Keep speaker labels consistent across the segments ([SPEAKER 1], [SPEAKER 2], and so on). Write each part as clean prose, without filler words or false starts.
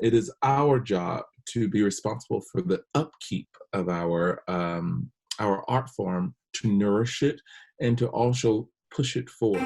[SPEAKER 1] it is our job to be responsible for the upkeep of our art form, to nourish it and to also push it forward.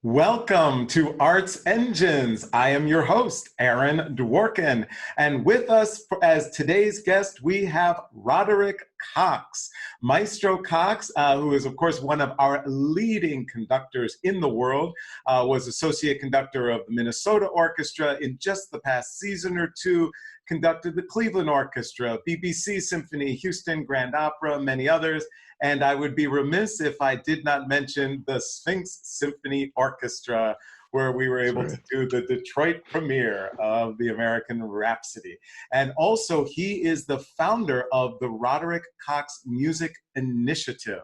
[SPEAKER 2] Welcome to Arts Engines. I am your host, Aaron Dworkin. And with us as today's guest, we have Roderick Cox. Maestro Cox, who is, of course, one of our leading conductors in the world, was associate conductor of the Minnesota Orchestra in just the past season or two, conducted the Cleveland Orchestra, BBC Symphony, Houston Grand Opera, many others. And I would be remiss if I did not mention the Sphinx Symphony Orchestra, where we were able to do the Detroit premiere of the American Rhapsody. And also, he is the founder of the Roderick Cox Music Initiative.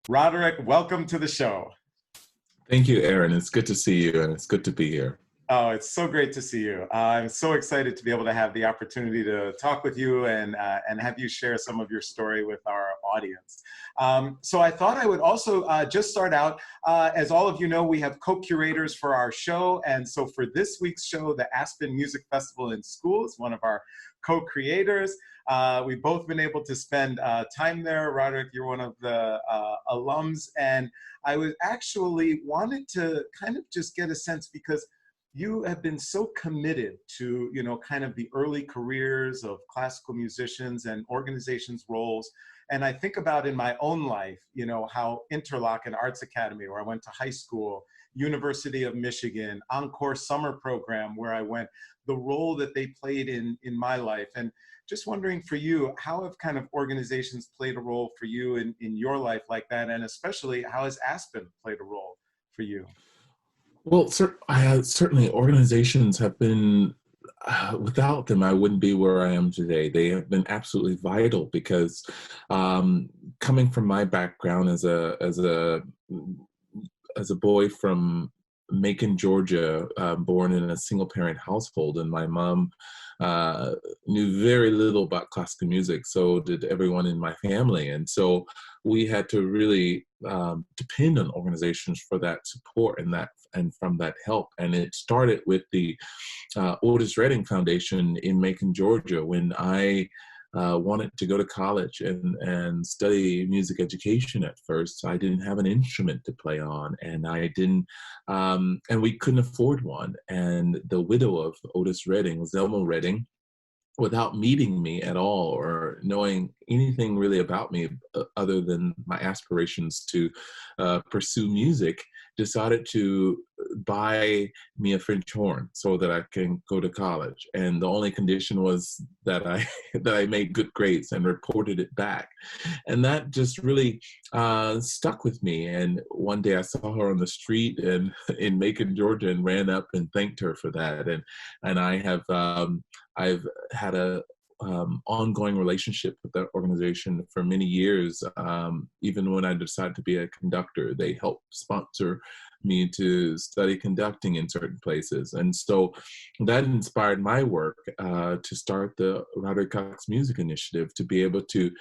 [SPEAKER 2] Roderick, welcome to the show.
[SPEAKER 1] Thank you, Aaron. It's good to see you, and it's good to be here.
[SPEAKER 2] Oh, it's so great to see you. I'm so excited to be able to have the opportunity to talk with you and have you share some of your story with our audience. So I thought I would also just start out, as all of you know, we have co-curators for our show. And so for this week's show, the Aspen Music Festival in Schools, one of our co-creators. We've both been able to spend time there. Roderick, you're one of the alums. And I was actually wanted to kind of just get a sense, because you have been so committed to, you know, kind of the early careers of classical musicians and organizations' roles. And I think about in my own life, you know, how Interlochen Arts Academy, where I went to high school, University of Michigan, Encore Summer Program, where I went, the role that they played in my life. And just wondering for you, how have kind of organizations played a role for you in your life like that? And especially, how has Aspen played a role for you?
[SPEAKER 1] Well, certainly organizations have been, without them, I wouldn't be where I am today. They have been absolutely vital because coming from my background as a boy from Macon, Georgia, born in a single parent household, and my mom knew very little about classical music, so did everyone in my family. And so we had to really depend on organizations for that support and from that help. And it started with the Otis Redding Foundation in Macon, Georgia, when I wanted to go to college and study music education. At first, I didn't have an instrument to play on, and and we couldn't afford one. And the widow of Otis Redding, Zelma Redding, without meeting me at all or knowing anything really about me other than my aspirations to pursue music, decided to buy me a French horn so that I can go to college. And the only condition was that I made good grades and reported it back. And that just really stuck with me. And one day I saw her on the street in Macon, Georgia, and ran up and thanked her for that. And I have I've had a ongoing relationship with that organization for many years. Even when I decided to be a conductor, they helped sponsor me to study conducting in certain places. And so that inspired my work to start the Roderick Cox Music Initiative, to be able to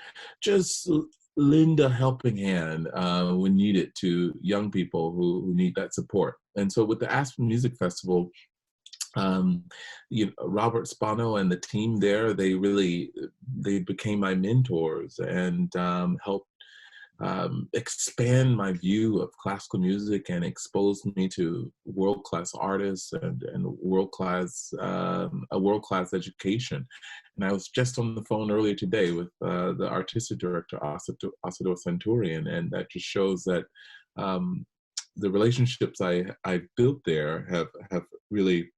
[SPEAKER 1] just lend a helping hand when needed to young people who need that support. And so with the Aspen Music Festival, Robert Spano and the team there, they became my mentors and helped expand my view of classical music and exposed me to world-class artists and a world-class education. And I was just on the phone earlier today with the artistic director, Asador Santurian, and that just shows that the relationships I built there have really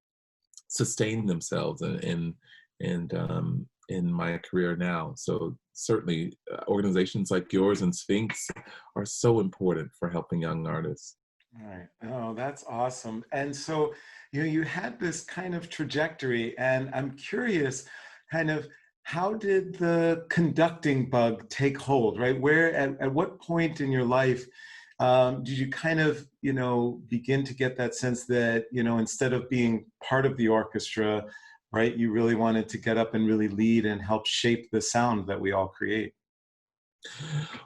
[SPEAKER 1] sustained themselves in my career now. So certainly organizations like yours and Sphinx are so important for helping young artists.
[SPEAKER 2] All right. Oh, that's awesome. And so, you had this kind of trajectory, and I'm curious, kind of, how did the conducting bug take hold, right? Where, at what point in your life did you kind of, begin to get that sense that, instead of being part of the orchestra, right, you really wanted to get up and really lead and help shape the sound that we all create?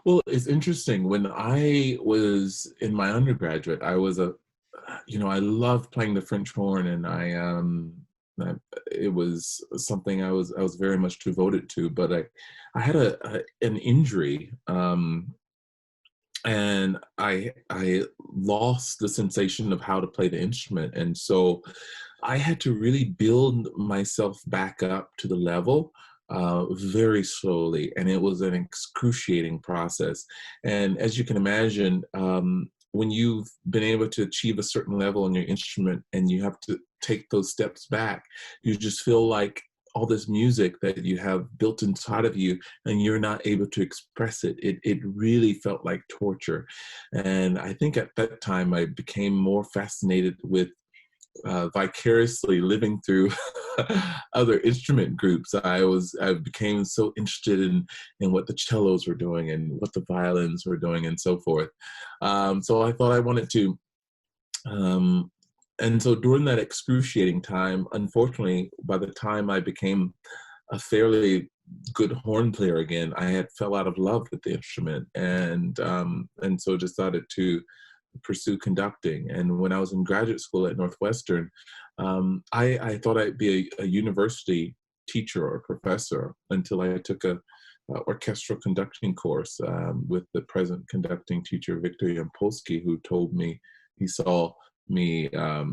[SPEAKER 1] Well, it's interesting. When I was in my undergraduate, I was I loved playing the French horn, and I, it was something I was very much devoted to. But I had an injury, and I lost the sensation of how to play the instrument, and so I had to really build myself back up to the level very slowly, and it was an excruciating process. And as you can imagine, when you've been able to achieve a certain level on your instrument and you have to take those steps back, you just feel like all this music that you have built inside of you and you're not able to express it. It really felt like torture. And I think at that time I became more fascinated with vicariously living through other instrument groups. I became so interested in what the cellos were doing and what the violins were doing and so forth. So I thought I wanted to. And so during that excruciating time, unfortunately, by the time I became a fairly good horn player again, I had fell out of love with the instrument, and so decided to pursue conducting. And when I was in graduate school at Northwestern, I thought I'd be a university teacher or professor until I took a orchestral conducting course with the present conducting teacher, Victor Yampolsky, who told me, he saw me,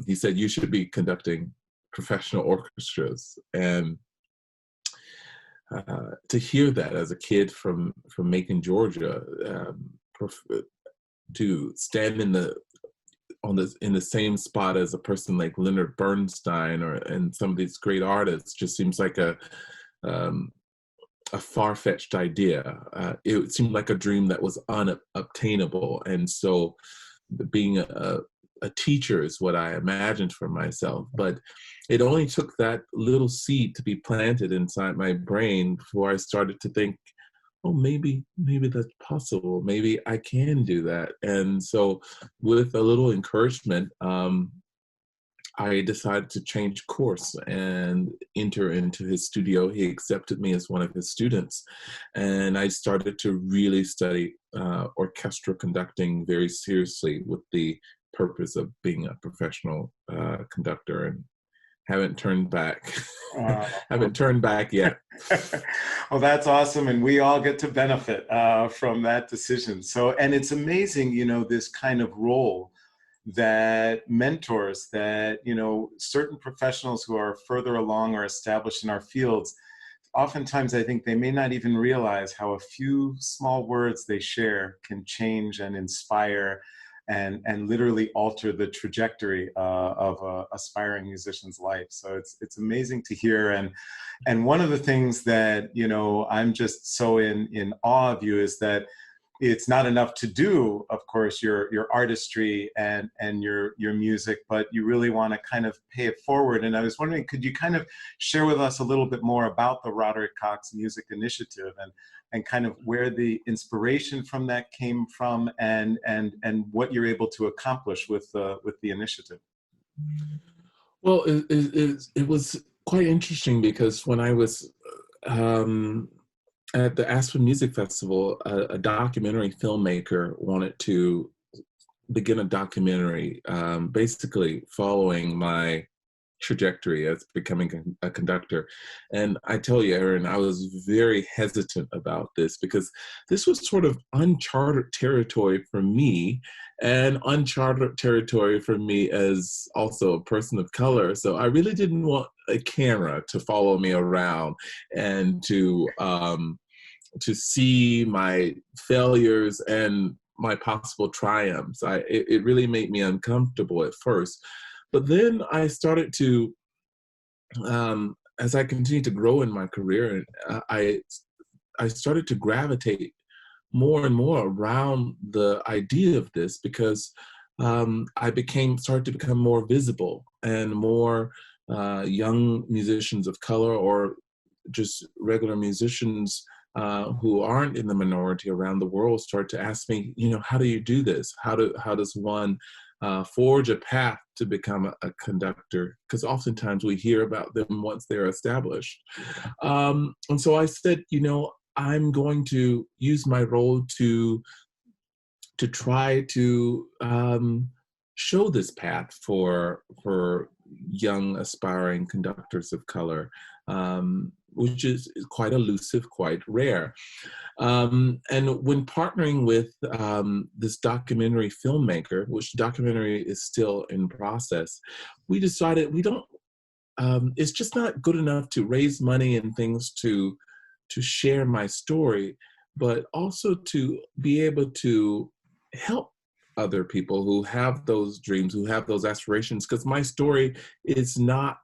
[SPEAKER 1] he said, you should be conducting professional orchestras. And to hear that as a kid from Macon, Georgia, to stand in the same spot as a person like Leonard Bernstein and some of these great artists just seems like a far-fetched idea. It seemed like a dream that was unobtainable, and so being a teacher is what I imagined for myself. But it only took that little seed to be planted inside my brain before I started to think, oh, maybe that's possible. Maybe I can do that. And so with a little encouragement, I decided to change course and enter into his studio. He accepted me as one of his students. And I started to really study orchestral conducting very seriously with the purpose of being a professional conductor, and haven't turned back. Haven't turned back yet.
[SPEAKER 2] Well, that's awesome. And we all get to benefit from that decision. So, and it's amazing, this kind of role that mentors, that, certain professionals who are further along or established in our fields, oftentimes I think they may not even realize how a few small words they share can change and inspire and literally alter the trajectory of an aspiring musician's life. So it's amazing to hear. And one of the things that, I'm just so in awe of you is that it's not enough to do, of course, your artistry and your music, but you really want to kind of pay it forward. And I was wondering, could you kind of share with us a little bit more about the Roderick Cox Music Initiative and kind of where the inspiration from that came from and what you're able to accomplish with the initiative?
[SPEAKER 1] Well, it was quite interesting because when I was at the Aspen Music Festival, a documentary filmmaker wanted to begin a documentary, basically following my trajectory as becoming a conductor. And I tell you, Aaron, I was very hesitant about this because this was sort of uncharted territory for me, and uncharted territory for me as also a person of color. So I really didn't want a camera to follow me around and to see my failures and my possible triumphs. It really made me uncomfortable at first. But then I started to, as I continued to grow in my career, I started to gravitate more and more around the idea of this because I started to become more visible, and more young musicians of color or just regular musicians who aren't in the minority around the world start to ask me, how do you do this? How does one forge a path to become a conductor? Because oftentimes we hear about them once they're established. And so I said, I'm going to use my role to try to show this path for young aspiring conductors of color, which is quite elusive, quite rare. And when partnering with this documentary filmmaker, which documentary is still in process, we decided we don't. It's just not good enough to raise money and things to share my story, but also to be able to help other people who have those dreams, who have those aspirations, because my story is not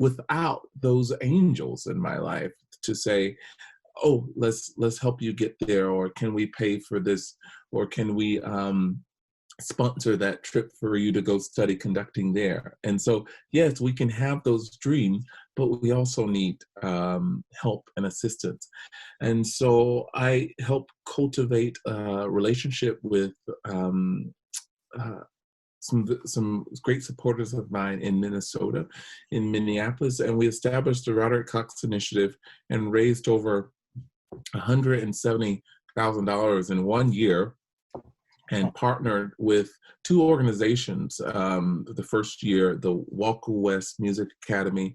[SPEAKER 1] without those angels in my life to say, oh, let's help you get there, or can we pay for this, or can we sponsor that trip for you to go study conducting there. And so, yes, we can have those dreams, but we also need help and assistance. And so I help cultivate a relationship with uh, some great supporters of mine in Minnesota, in Minneapolis, and we established the Roderick Cox Initiative and raised over $170,000 in 1 year, and partnered with two organizations. The first year, the Walker West Music Academy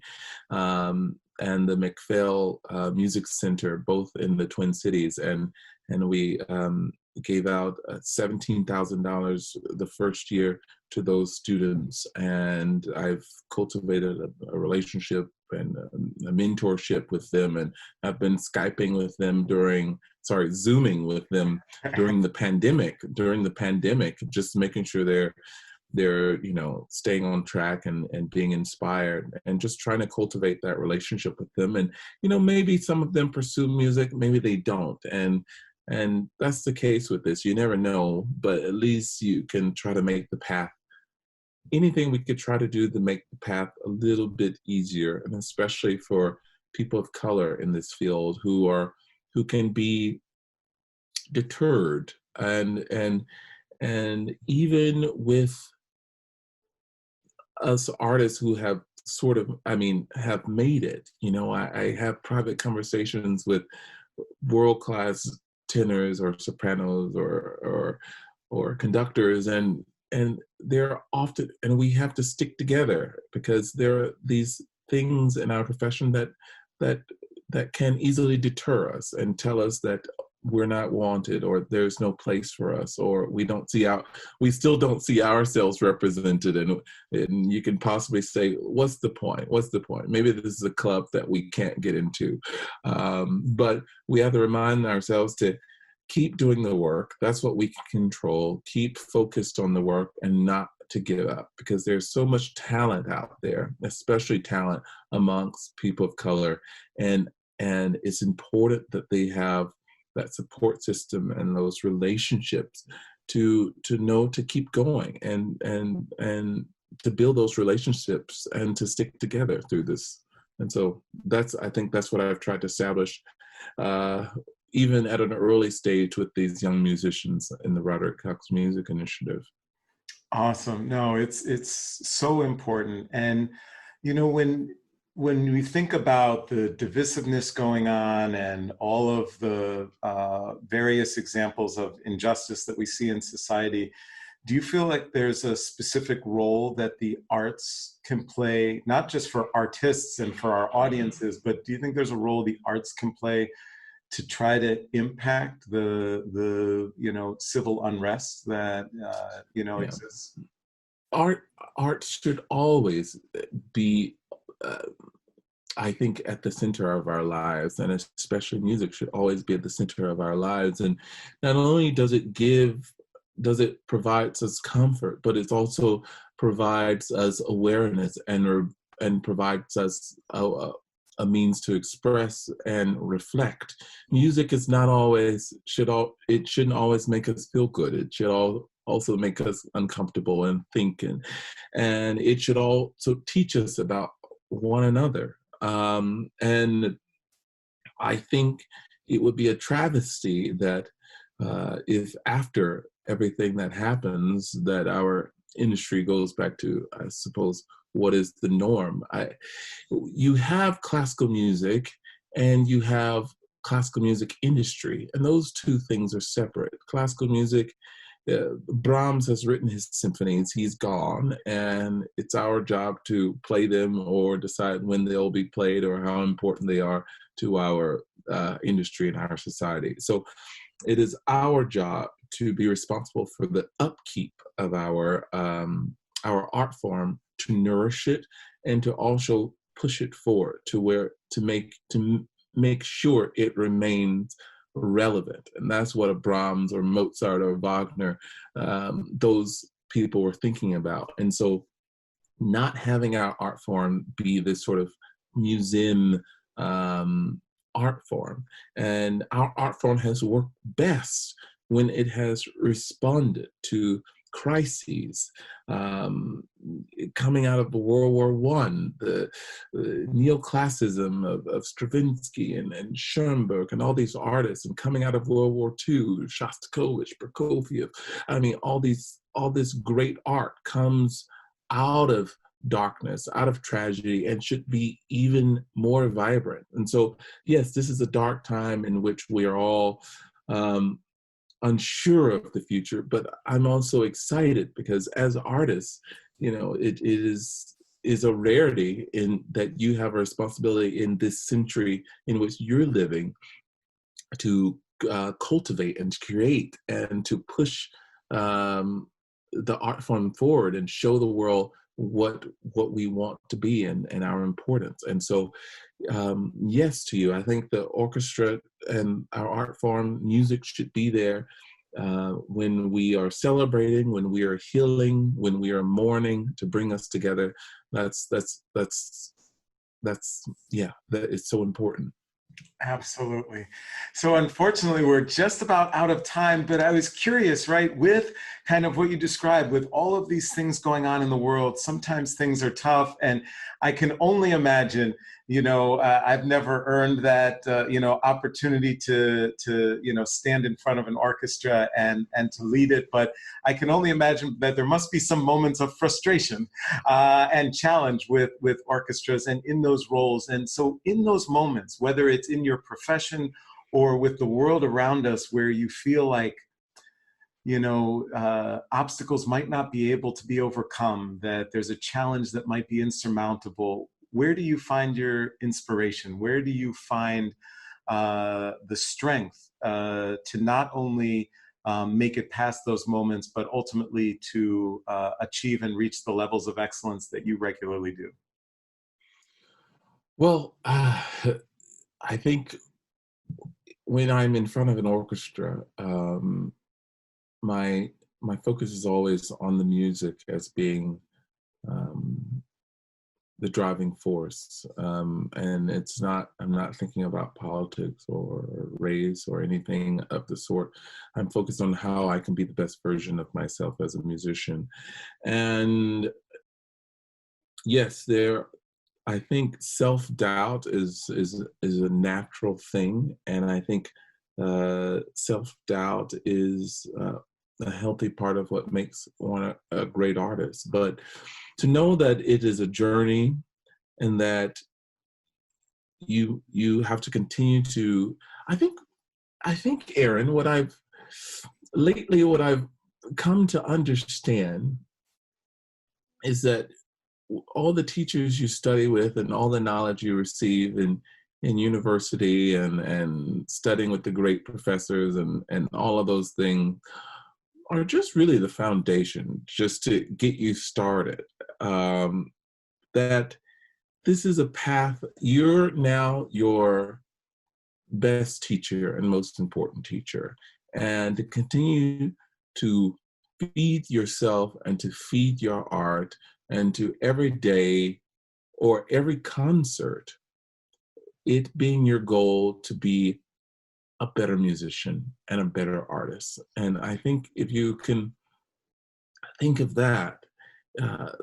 [SPEAKER 1] and the McPhail Music Center, both in the Twin Cities. And we gave out $17,000 the first year to those students. And I've cultivated a relationship and a mentorship with them. And I've been Skyping with them Zooming with them during the pandemic, just making sure they're staying on track and being inspired, and just trying to cultivate that relationship with them. And maybe some of them pursue music, maybe they don't, and that's the case with this. You never know, but at least you can try to make the path, anything we could try to do to make the path a little bit easier, and especially for people of color in this field who can be deterred, and even with us artists who have have made it. I have private conversations with world-class tenors or sopranos or conductors, and they're often, and we have to stick together because there are these things in our profession that can easily deter us and tell us that we're not wanted, or there's no place for us, or we still don't see ourselves represented. And you can possibly say, what's the point? Maybe this is a club that we can't get into. But we have to remind ourselves to keep doing the work. That's what we can control. Keep focused on the work and not to give up, because there's so much talent out there, especially talent amongst people of color. And it's important that they have that support system and those relationships to know to keep going and to build those relationships and to stick together through this. And so I think that's what I've tried to establish, even at an early stage with these young musicians in the Roderick Cox Music Initiative.
[SPEAKER 2] Awesome. No, it's so important. And when we think about the divisiveness going on and all of the various examples of injustice that we see in society, do you feel like there's a specific role that the arts can play, not just for artists and for our audiences, but do you think there's a role the arts can play to try to impact the civil unrest that exists?
[SPEAKER 1] Art should always be, I think, at the center of our lives, and especially music should always be at the center of our lives. And not only does it provide us comfort, but it also provides us awareness and provides us a means to express and reflect. Music is not always it shouldn't always make us feel good. It should also make us uncomfortable and think, and it should also teach us about one another. And I think it would be a travesty that if after everything that happens, that our industry goes back to, I suppose, what is the norm. You have classical music and you have classical music industry, and those two things are separate. Classical music, Brahms has written his symphonies, he's gone, and it's our job to play them or decide when they'll be played or how important they are to our industry and our society. So it is our job to be responsible for the upkeep of our art form, to nourish it, and to also push it forward to make sure it remains relevant. And that's what a Brahms or Mozart or Wagner, those people were thinking about. And so not having our art form be this sort of museum art form. And our art form has worked best when it has responded to crises, coming out of the World War I, the neoclassicism of Stravinsky and Schoenberg and all these artists, and coming out of World War II, Shostakovich, Prokofiev. I mean, all this great art comes out of darkness, out of tragedy, and should be even more vibrant. And so, yes, this is a dark time in which we are all unsure of the future, but I'm also excited because as artists, it is a rarity in that you have a responsibility in this century in which you're living to cultivate and create and to push the art form forward and show the world what we want to be and our importance. And so yes to you. I think the orchestra and our art form music should be there when we are celebrating, when we are healing, when we are mourning, to bring us together. That is so important.
[SPEAKER 2] Absolutely. So unfortunately, we're just about out of time, but I was curious, right, with kind of what you described, with all of these things going on in the world, sometimes things are tough. And I can only imagine, I've never earned that, opportunity to stand in front of an orchestra and to lead it. But I can only imagine that there must be some moments of frustration and challenge with orchestras and in those roles. And so in those moments, whether it's in your profession or with the world around us, where you feel like, obstacles might not be able to be overcome, that there's a challenge that might be insurmountable, where do you find your inspiration? Where do you find the strength to not only make it past those moments, but ultimately to achieve and reach the levels of excellence that you regularly do?
[SPEAKER 1] Well, I think when I'm in front of an orchestra, my focus is always on the music as being the driving force, and I'm not thinking about politics or race or anything of the sort. I'm focused on how I can be the best version of myself as a musician. And yes, I think self-doubt is a natural thing, and I think self-doubt is a healthy part of what makes one a great artist. But to know that it is a journey and that you have to continue to, I think, Aaron, what I've come to understand is that all the teachers you study with and all the knowledge you receive in university and studying with the great professors and all of those things are just really the foundation just to get you started. That this is a path, you're now your best teacher and most important teacher. And to continue to feed yourself and to feed your art and to every day or every concert, it being your goal to be a better musician and a better artist. And I think if you can think of that,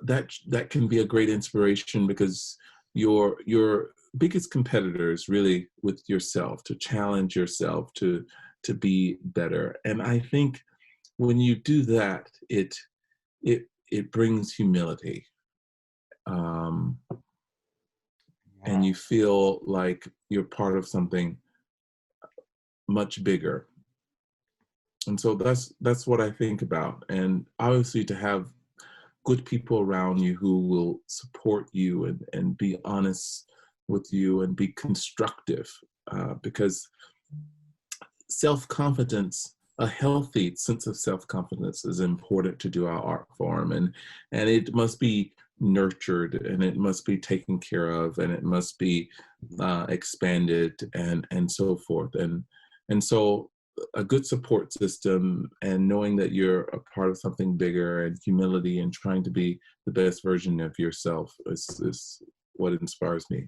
[SPEAKER 1] that can be a great inspiration, because you're biggest competitor is really with yourself, to challenge yourself to be better. And I think when you do that, it brings humility, um, and
[SPEAKER 2] Wow.
[SPEAKER 1] you feel like you're part of something much bigger. And so that's what I think about. And obviously, to have good people around you who will support you and be honest with you and be constructive, because self-confidence, a healthy sense of self-confidence, is important to do our art form, and it must be nurtured, and it must be taken care of, and it must be expanded, and so forth. And so a good support system, and knowing that you're a part of something bigger, and humility, and trying to be the best version of yourself is what inspires me.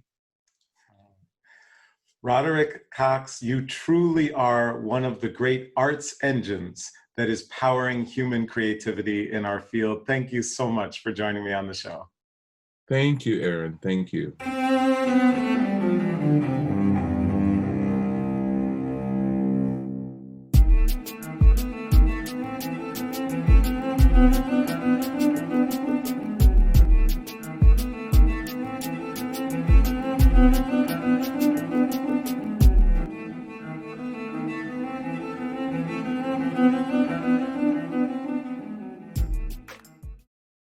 [SPEAKER 2] Roderick Cox, you truly are one of the great arts engines that is powering human creativity in our field. Thank you so much for joining me on the show.
[SPEAKER 1] Thank you, Aaron. Thank you.